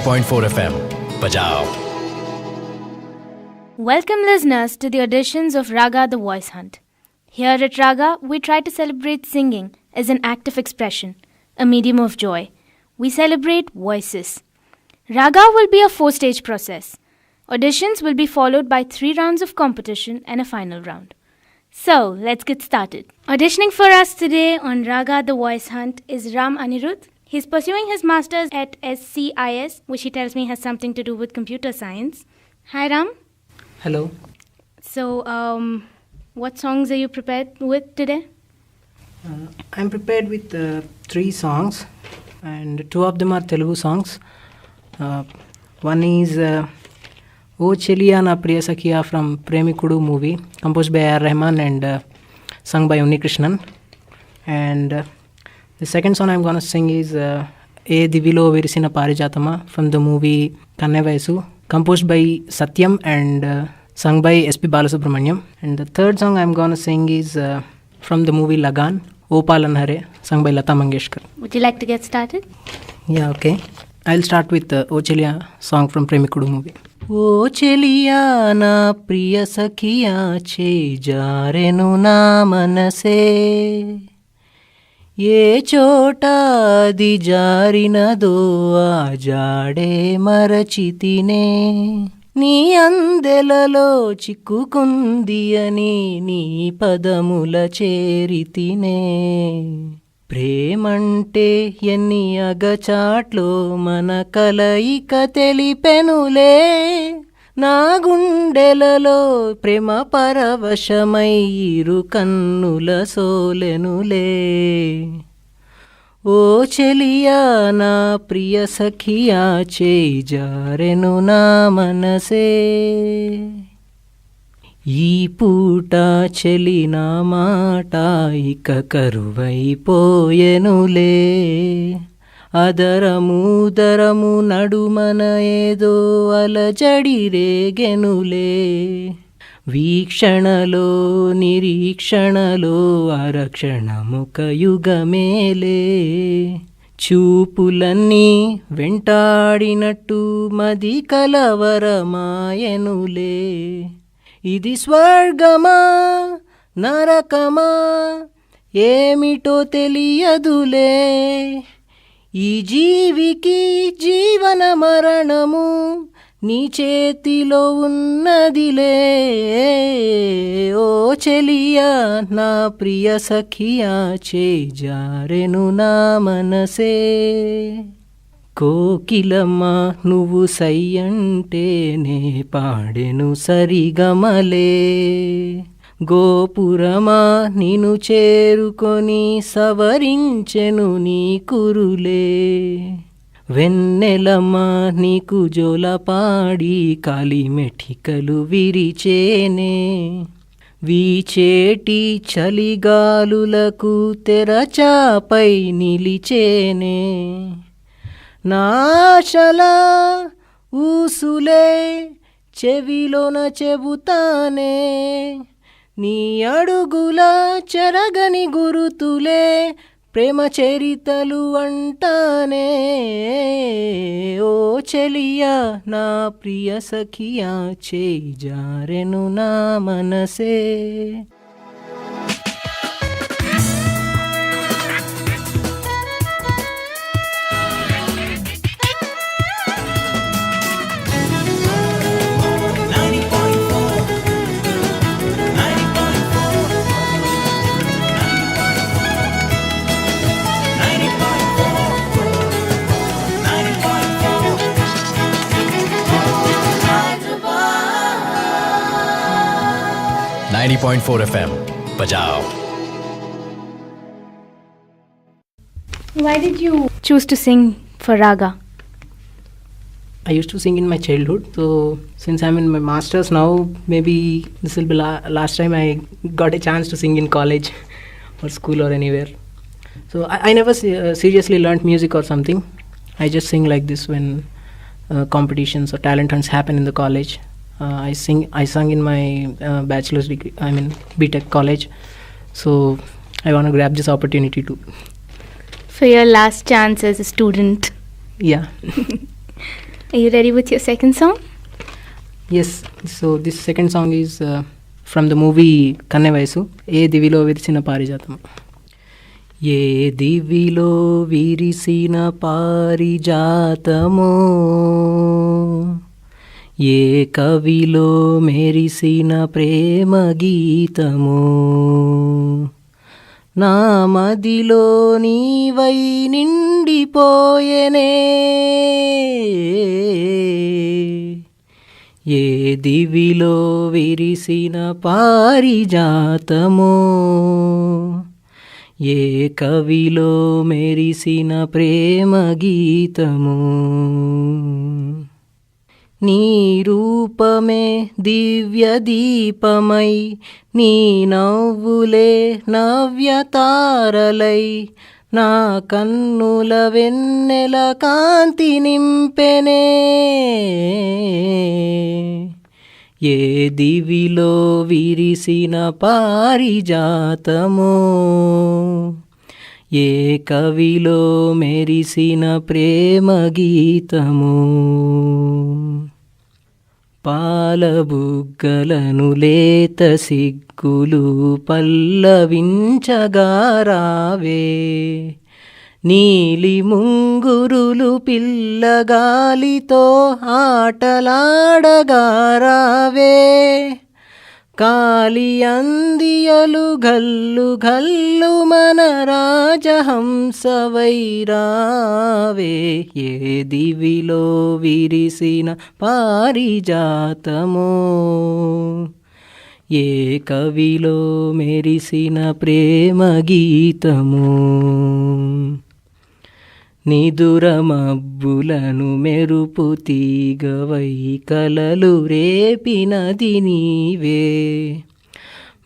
90.4 FM. Bajao. Welcome listeners to the auditions of Raga the Voice Hunt. Here at Raga, we try to celebrate singing as an act of expression, a medium of joy. We celebrate voices. Raga will be a 4-stage process. Auditions will be followed by 3 rounds of competition and a final round. So, let's get started. Auditioning for us today on Raga the Voice Hunt is Ram Anirudh. He's pursuing his master's at SCIS, which he tells me has something to do with computer science. Hi Ram. Hello. So, what songs are you prepared with today? I'm prepared with 3 songs, and 2 of them are Telugu songs. One is O Cheliya Na Priya Sakhiya from Premikudu movie, composed by A.R. Rahman and sung by Unni Krishnan. And the second song I'm going to sing is E Divilo Virisina Parijatama from the movie Kanne Vayasu, composed by Satyam and sung by S.P. Balasubramaniam. And the third song I'm going to sing is from the movie Lagan, O Palan Hare, sung by Lata Mangeshkar. Would you like to get started? Yeah, okay. I'll start with the O Cheliya song from Premikudu movie. O Cheliya na priya sakhiya che jarenu na manase, ye chota di jarinado a jade marachitine, నీ అందెలలో చిక్కుకుంది అని నీ పదముల చేరితినే, ప్రేమంటే ఎన్ని అగచాట్లో మన కలయిక తెలిపెనులే, నా గుండెలలో ప్రేమ పరవశమై ఇరు కన్నుల సోలెనులే. ఓ చెలియా నా ప్రియ సఖియా చేయి జారెను నా మనసే, ఈ పూట చెలి నా మాట ఇక కరువైపోయెనులే, అదరము నడుమన ఏదో అలజడి రేగెనులే, వీక్షణలో నిరీక్షణలో అరక్షణముక యుగమేలే, చూపులన్నీ వెంటాడినట్టు మది కలవరమాయెనులే, ఇది స్వర్గమా నరకమా ఏమిటో తెలియదులే, ఈ జీవికి జీవన మరణము నీ చేతిలో ఉన్నదిలే. ఓ చెలియా నా ప్రియ సఖియా చేయి జారెను నా మనసే, కోకిలమ్మ నువ్వు సై అంటేనే పాడెను సరిగమలే, గోపురమా నిన్ను చేరుకొని సవరించెను నీ కురులే, వెన్నెలమ్మ నీకు జోలపాడి కాలిమెఠికలు విరిచేనే, వీచేటి చలిగాలులకు తెరచాపై నిలిచేనే, నాశలా ఊసులే చెవిలోన చెబుతానే, నీ అడుగుల చెరగని గురుతులే ప్రేమ చరితలు అంటానే. ఓ చెలియా నా ప్రియ సఖియా చేయి జారెను నా మనసే. .4 FM. Bajao. Why did you choose to sing for Raga? I used to sing in my childhood, so since I'm in my master's now, maybe this will be last time I got a chance to sing in college or school or anywhere. So I never seriously learnt music or something. I just sing like this when competitions or talent hunts happen in the college. I sung in my bachelor's degree, BTech college. So I want to grab this opportunity too. For your last chance as a student. Yeah. Are you ready with your second song? Yes, so this second song is from the movie Kanne Vayasu, ఏ దివిలో విరిసిన పారిజాతం. ఏ దివిలో విరిసిన పారిజాతమో, ఏ కవిలో మెరిసిన ప్రేమ గీతమో, నా మదిలో నీవై నిండిపోయెనే. ఏ దివిలో విరిసిన పారిజాతమో, ఏ కవిలో మెరిసిన ప్రేమ గీతమో, నీ రూపమే దివ్య దీపమై, నీ నవ్వులే నవ్యతారలై, నా కన్నుల వెన్నెల కాంతి నింపెనే. ఏ దివిలో విరిసిన పారిజాతమో, ఏ కవిలో మెరిసిన ప్రేమ గీతమో, పాలబుగ్గలను లేత సిగ్గులు పల్లవించగారావే, నీలి ముంగురులు పిల్లగాలితో ఆటలాడగారావే, కాలి అందియలు గల్లు గల్లు మన రాజహంసవైరావే. ఏ దివిలో విరిసిన పారిజాతమో, ఏ కవిలో మెరిసిన ప్రేమ గీతమో, నిదుర మబ్బులను మెరుపు తీగవై కలలు రేపినది నీవే,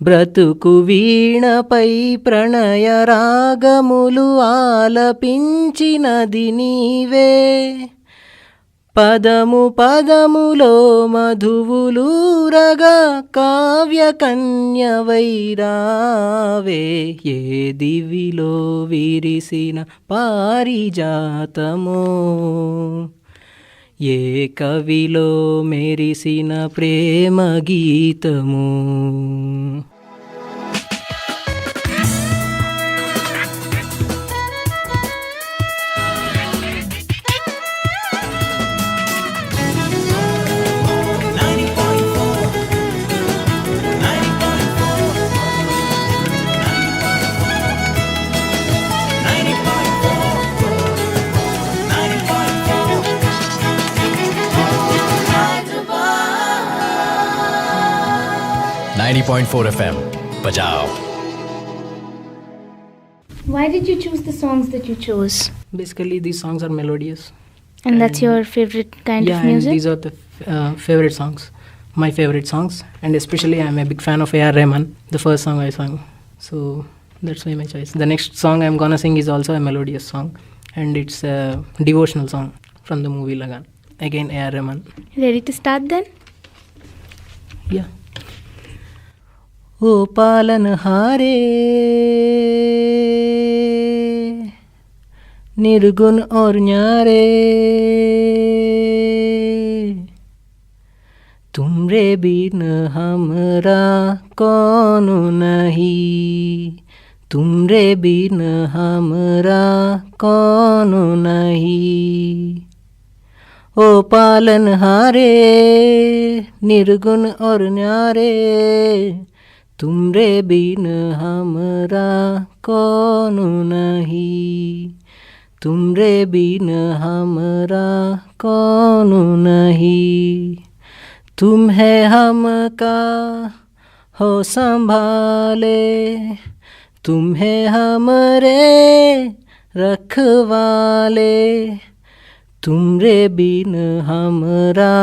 బ్రతుకు వీణపై ప్రణయ రాగములు ఆలపించినది నీవే, పదము పదములో మధువులూరగా కావ్య కన్యవైరావే. ఏ దివిలో విరిసిన పారిజాతమో, ఏ కవిలో మెరిసిన ప్రేమ గీతమో. FM. Bajao. Why did you choose the songs that you chose? Basically, these songs are melodious. And that's your favorite kind of music? Yeah, and these are the favorite songs. My favorite songs. And especially, I'm a big fan of A.R. Rahman, the first song I sang. So, that's why my choice. The next song I'm gonna sing is also a melodious song. And it's a devotional song from the movie Lagan. Again, A.R. Rahman. Ready to start then? Yeah. ओ पालनहारे निर्गुण और न्यारे, तुमरे बिन हमरा कौन नहीं, तुमरे बिन हमरा कौन नहीं। ओ पालनहारे निर्गुण और न्यारे, तुमरे बिन हमरा कौन नहीं, तुमरे बिन हमरा कौन नहीं। तुम है हमका हो संभाले, तुम है हमरे रखवाले, तुमरे बिन हमरा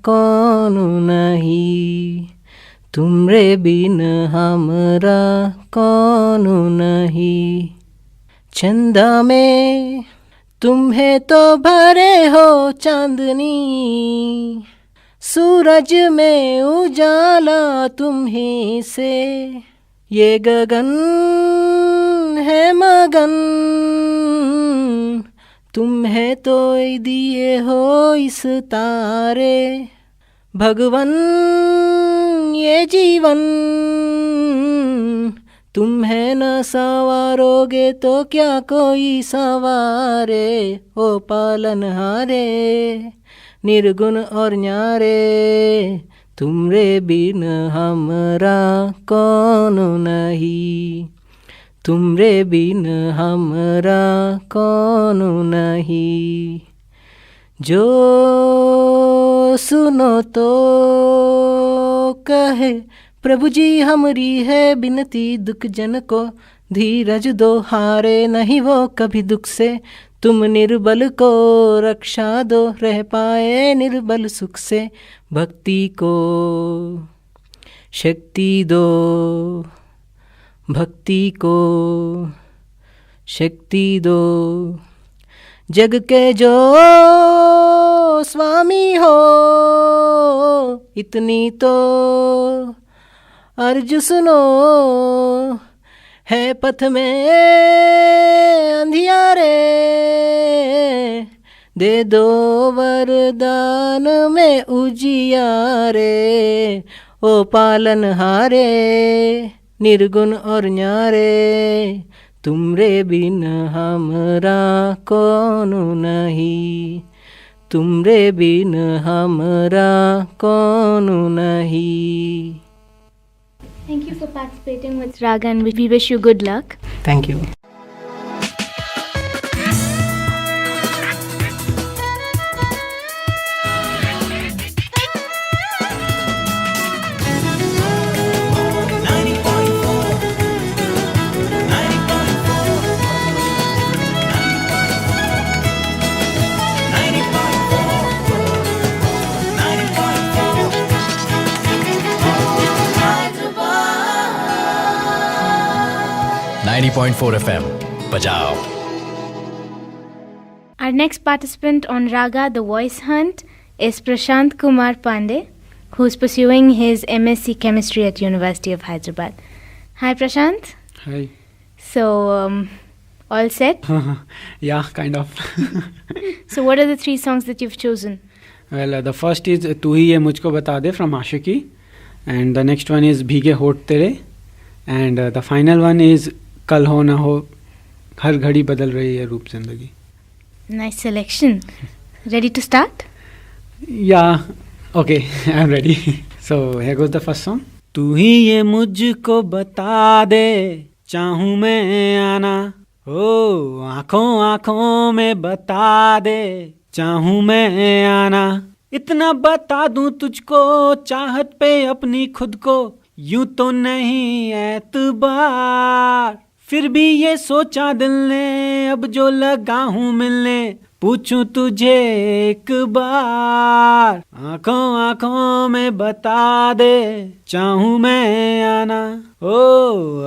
कौन नहीं, तुमरे बिन हमरा कौन नहीं। चंदा में तुम्हें तो भरे हो चांदनी, सूरज में उजाला तुम्ही से, ये गगन है मगन तुम्हें तो दिए हो इस तारे भगवन ये जीवन, तुम्हें न संवारोगे तो क्या कोई संवारे। ओ पालनहारे निर्गुण और न्यारे, तुमरे बिन हमरा कौन नहीं, तुमरे बिन हमरा कौन नहीं। जो सुनो तो कहे प्रभु जी हमरी है बिनती, दुख जन को धीरज दो, हारे नहीं वो कभी दुख से, तुम निर्बल को रक्षा दो, रह पाए निर्बल सुख से। भक्ति को शक्ति दो, भक्ति को शक्ति दो, जग के जो स्वामी हो इतनी तो अर्ज सुनो। है पथ में अंधियारे, दे दो वरदान में उजियारे। ओ पालनहारे निर्गुण और न्यारे, तुमरे बिन हमरा कौन नहीं, तुमरे बिन हमरा कौन नहीं। Thank you for participating with Raga and we wish you good luck. Thank you. .4 FM बजाओ। Our next participant on Raga the Voice Hunt is Prashant Kumar Pandey, who is pursuing his MSc Chemistry at University of Hyderabad. Hi Prashant. Hi. So, all set? Yeah, kind of. So what are the 3 songs that you've chosen? Well, the first is तू ही ये मुझको बता दे from Ashiki, and the next one is भीगे होठ तेरे, and the final one is कल हो ना हो, हर घड़ी बदल रही है रूप जिंदगी. Nice selection. Ready to start? Yeah, okay, I'm ready. So here goes the first song. तू ही ये मुझको बता दे, चाहूँ मैं आना, ओ आँखों आँखों में बता दे, चाहूँ मैं आना, इतना बता दूँ तुझको, चाहत पे अपनी खुद को, यूं तो नहीं एतबार, फिर भी ये सोचा दिल ने, अब जो लगा हूँ मिलने, पूछूं तुझे एक बार, आँखों आँखों में बता दे, चाहूँ मैं आना, ओ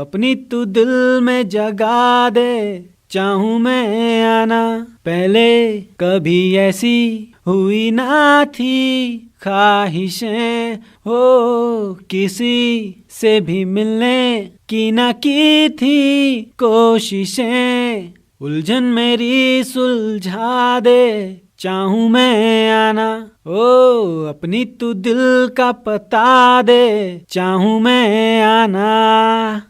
अपनी तू दिल में जगा दे, चाहूँ मैं आना, पहले कभी ऐसी हुई ना थी ख्वाहिशें, हो किसी से भी मिलने की ना की थी कोशिशें, उलझन मेरी सुलझा दे, चाहूँ मैं आना, ओ अपनी तू दिल का पता दे, चाहूँ मैं आना.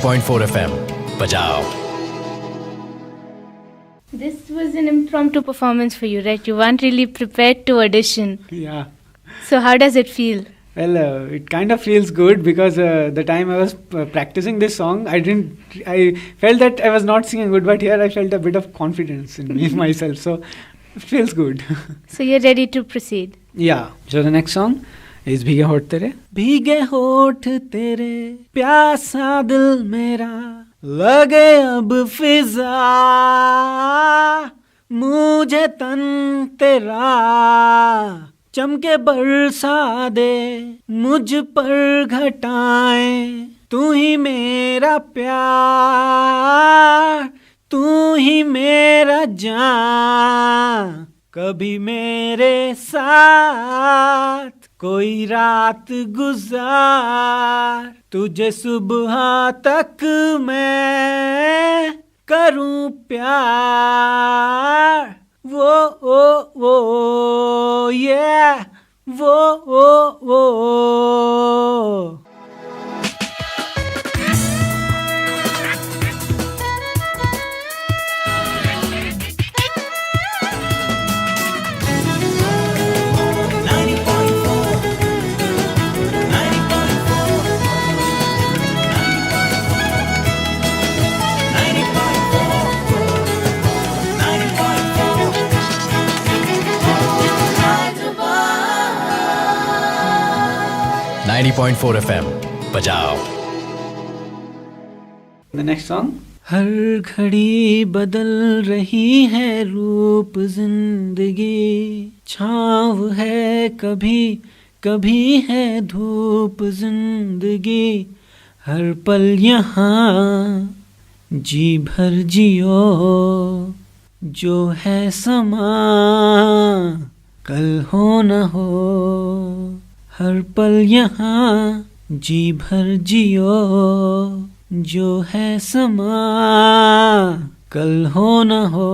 .4 FM बजाओ। This was an impromptu performance for you, right? You weren't really prepared to audition. Yeah. So how does it feel? Well, it kind of feels good because the time I was practicing this song, I felt that I was not singing good, but here I felt a bit of confidence in me myself. So it feels good. So you're ready to proceed? Yeah. So the next song is भीगे होठ तेरे. भीगे होठ तेरे, प्यासा दिल मेरा, लगे अब फिजा, मुझे तन तेरा चमके बरसा दे, मुझ पर घटाएं, तू ही मेरा प्यार, तू ही मेरा जान, कभी मेरे साथ कोई रात गुजार, तुझे सुबह तक मैं करूं प्यार, वो ये वो नाइन्टी पॉइंट फोर FM बजाओ. The next song. हर घड़ी बदल रही है रूप जिंदगी, छाँव है कभी कभी है धूप जिंदगी, हर पल यहाँ जी भर जियो, जो है समा कल हो न हो, हर पल यहाँ जी भर जियो, जो है समा कल हो न हो,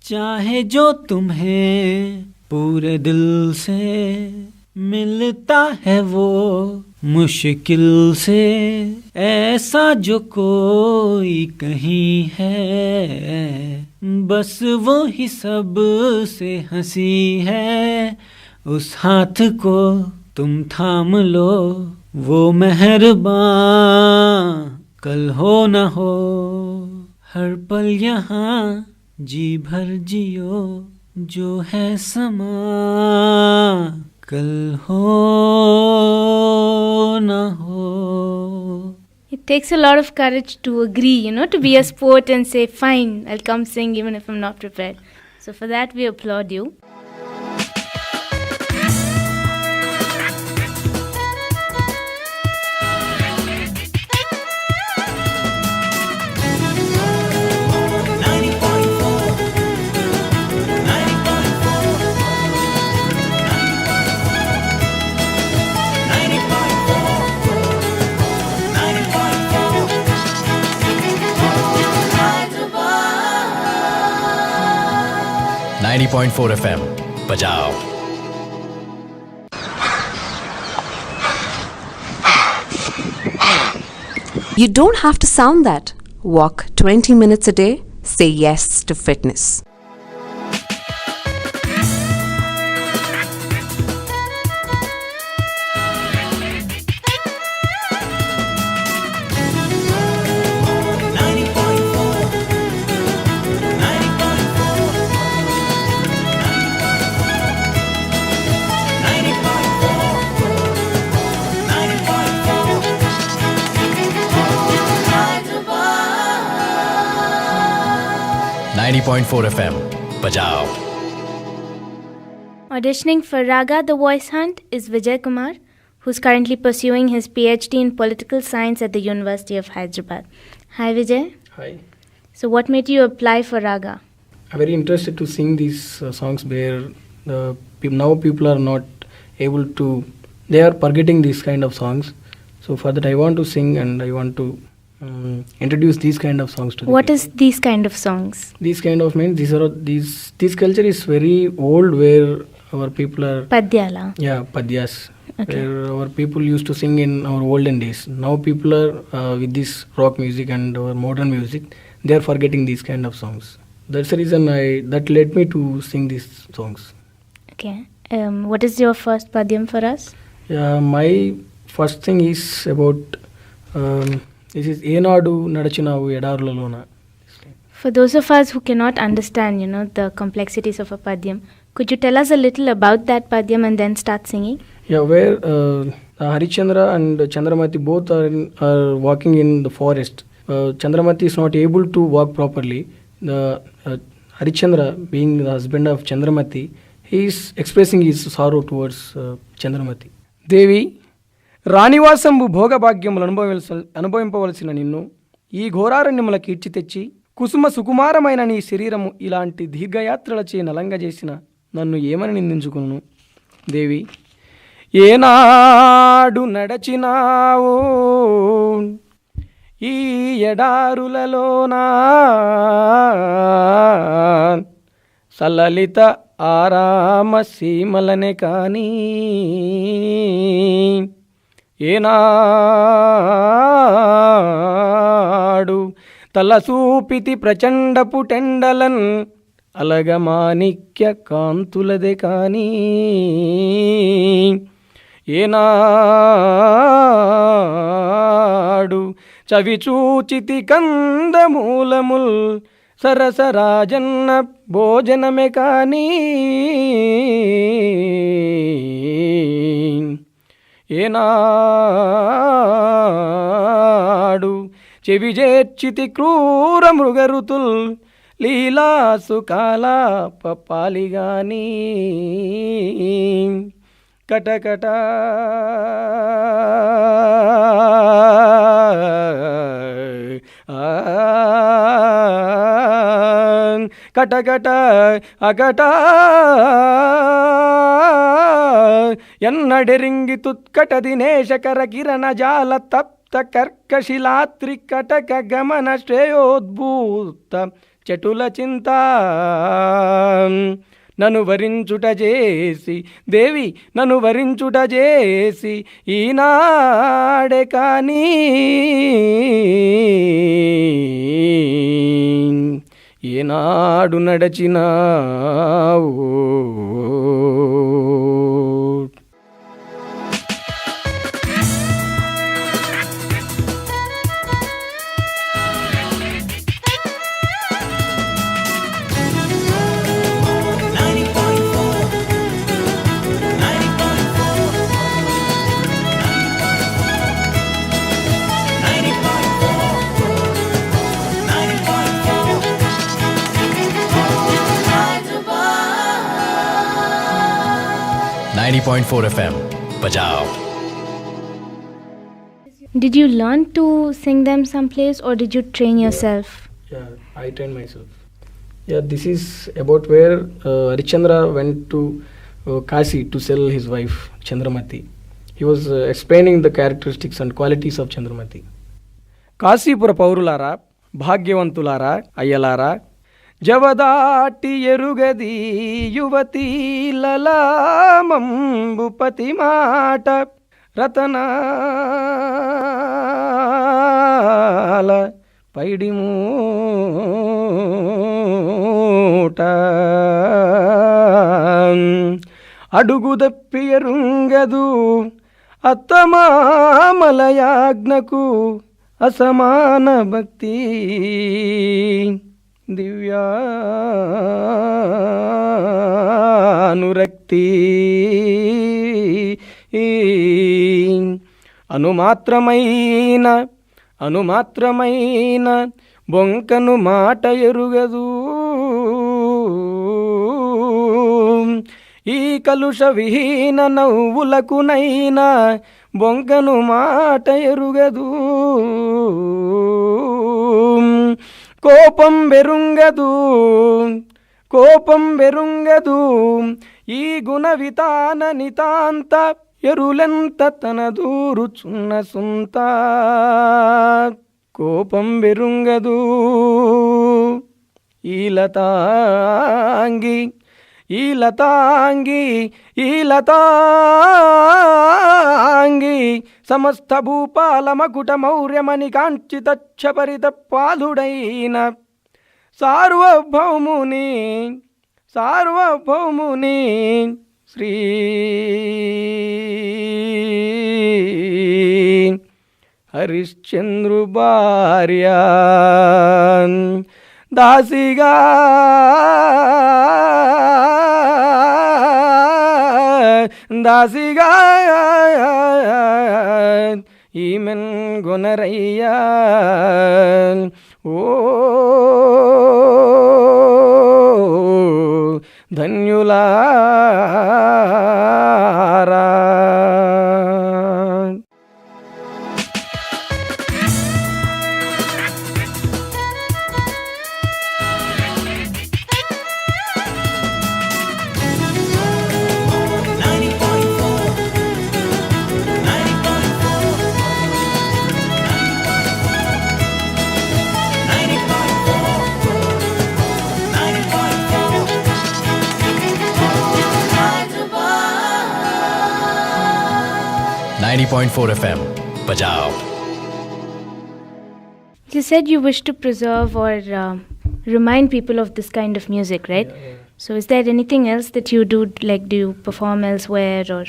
चाहे जो तुम्हें पूरे दिल से मिलता है वो मुश्किल से, ऐसा जो कोई कहीं है, बस वो ही सब से हंसी है, उस हाथ को तुम थाम लो, वो मेहरबान कल हो न हो, हर पल यहाँ जी भर जियो, जो है समा कल हो न हो. It takes a lot of courage to agree, to be a sport and say, fine, I'll come sing even if I'm not prepared. So for that, we applaud you. Ninety point four FM बजाओ. You don't have to sound that. Walk 20 minutes a day. Say yes to fitness. Ninety point four FM बजाओ. Auditioning for Raga the Voice Hunt is Vijay Kumar, who's currently pursuing his PhD in political science at the University of Hyderabad. Hi Vijay. Hi. So what made you apply for Raga? I'm very interested to sing these songs where now people are not able to, they are forgetting these kind of songs. So for that I want to sing and I want to introduce these kind of songs to the What people. is these kind of songs? These kind of means this culture is very old where our people are Padyala. padyas, Okay. where our people used to sing in our olden days. Now people are with this rock music and our modern music, they are forgetting these kind of songs. That's the reason that led me to sing these songs. Okay. What is your first padyam for us? My first thing is about this is Enadu Nadachinavu Edarlalona. For those of us who cannot understand, the complexities of a padyam, could you tell us a little about that padyam and then start singing? Where Harichandra and Chandramati both are walking in the forest. Chandramati is not able to walk properly. Harichandra, being the husband of Chandramati, he is expressing his sorrow towards Chandramati. దేవి రాణివాసంబు భోగభాగ్యములు అనుభవింపవలసిన నిన్ను ఈ ఘోరారణ్యముల కీర్చి తెచ్చి కుసుమ సుకుమారమైన నీ శరీరము ఇలాంటి దీర్ఘయాత్రలచే నలంగజేసిన నన్ను ఏమని నిందించుకును. దేవి ఏనాడు నడచినావో ఈ ఎడారులలోనా సలలిత ఆరామ సీమలనే కానీ ఏనాడు తలసూపితి ప్రచండపు టెండలన్ అలగమాణిక్య కాంతులదే కానీ ఏనాడు చవిచూచితి కందమూలముల్ సరసరాజన్న భోజనమే కానీ ఏనాడు చెవిజేర్చితి క్రూర మృగరుతుల్ లీలాసు కాలాపాలిగాని కటకట కటకట అకట ఎన్నడెరింగి తుత్కట దినేశకర కిరణ జాల తప్త కర్కశిలాత్రి కటక గమన శ్రేయోద్భూత చటుల చింత నన్ను వరించుట చేసి దేవి నన్ను వరించుట చేసి ఈనాడే కానీ ఏనాడు నడచినావో. FM बजाओ. Did you learn to sing them someplace or did you train yourself? Yeah, I trained myself. Yeah, this is about where Harichandra went to Kasi to sell his wife Chandramati. He was explaining the characteristics and qualities of Chandramati. Kashipura పౌరులారా, భాగ్యవంతులారా, అయ్యలారా, జవదాటి ఎరుగది యువతీ లలామంబుపతి మాట రతనాల పైడి మూట అడుగుదప్పి ఎరుంగదు అత్తమామలయాజ్ఞకు అసమాన భక్తి దివ్యానురక్తి అనుమాత్రమైన బొంకను మాట ఎరుగదు ఈ కలుష విహీన నవ్వులకునైనా బొంకను మాట ఎరుగదు కోపం బెరుంగదు ఈ గుణ వితాన నితాంత ఎరులెంత తన దూరుచున్న సుంత కోపం బెరుంగదు ఈ లతాంగి సమస్త భూపాల మకుట మౌర్యమణి కాంచితచ్చపరిత పాలుడైన సార్వభౌముని శ్రీ హరిశ్చంద్రు భార్య దాసిగా ఈమెన్ గొనరయ్యా ఓ ధన్యులారా. नाइन्टी पॉइंट 4 FM बजाओ. You said you wish to preserve or remind people of this kind of music, right? So is there anything else that you do, like do you perform elsewhere or?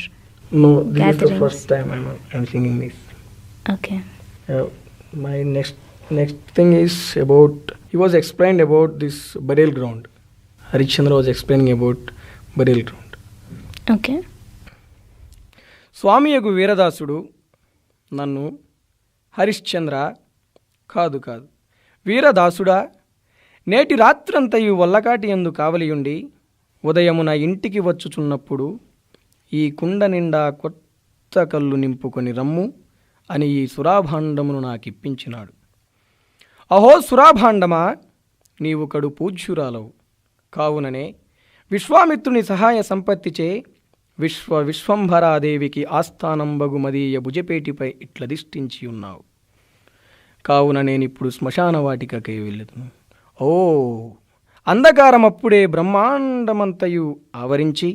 No, this is the gatherings? first time I'm singing this. Okay. My next thing is about, he was explained about this burial ground. Harishchandra was explaining about burial ground. Okay. స్వామియగు వీరదాసుడు నన్ను హరిశ్చంద్ర కాదు వీరదాసుడా, నేటి రాత్రంతయు వల్లకాటి యందు కావలియుండి ఉదయమున ఇంటికి వచ్చుచున్నప్పుడు ఈ కుండ నిండా కొత్త కళ్ళు నింపుకొని రమ్ము అని ఈ సురాభాండమును నాకిప్పించినాడు. అహో సురాభాండమా, నీవు కడు పూజ్యురాలవు కావుననే విశ్వామిత్రుని సహాయ సంపత్తిచే విశ్వంభరాదేవికి ఆస్థానంబగు మదీయ భుజపేటిపై ఇట్లధిష్ఠించి ఉన్నావు. కావున నేనిప్పుడు శ్మశాన వాటికకై వెళ్ళదును. ఓ అంధకారమప్పుడే బ్రహ్మాండమంతయు ఆవరించి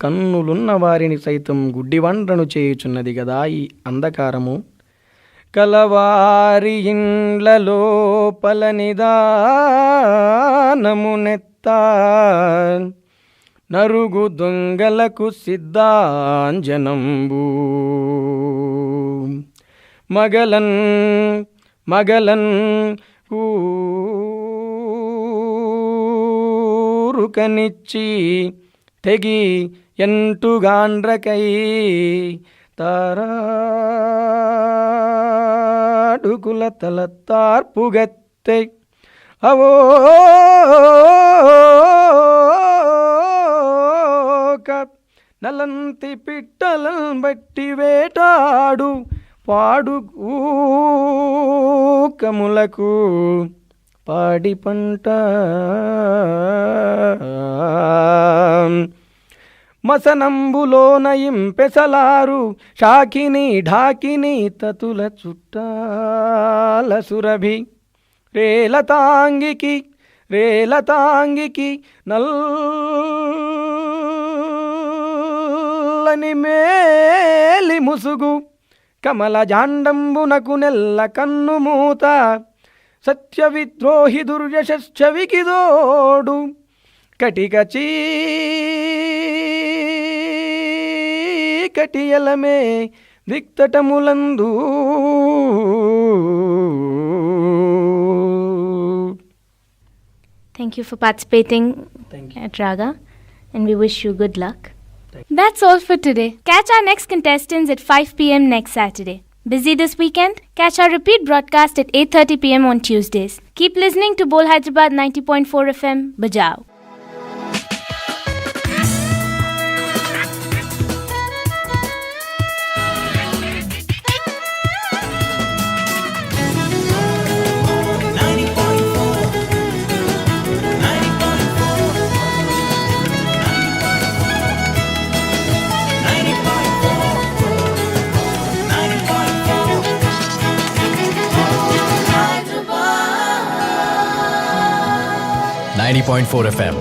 కన్నులున్న వారిని సైతం గుడ్డివండ్రను చేయుచున్నది గదా ఈ అంధకారము. కలవారి ఇండ్లలో పలనిదానమునెత్తా నరుగు దొంగలకు సిద్ధాంజనంబు మగలన్ ఊరుకనిచ్చి తెగి ఎంటుగాండ్రకై తారాడుకుల తలత్తార్పుగత్తె అవో నలంతి పిట్టలను బట్టి వేటాడు పాడు కములకు పాడి పంట మసనంబులోన ఇంపెసలారు షాకిని ఢాకిని తతుల చుట్టాల సురభి రేలతాంగికి నల్లని మేలి ముసుగు కమల జాండంబునకు నెల్ల కన్ను మూత సత్య విద్రోహి దుర్యశవికిదోడు కటిక చీకటియలమే దిక్తటములందు Thank you for participating at Raga, and we wish you good luck. That's all for today. Catch our next contestants at 5 p.m. next Saturday. Busy this weekend? Catch our repeat broadcast at 8:30 p.m. on Tuesdays. Keep listening to Bol Hyderabad 90.4 FM. Bajao. .4 FM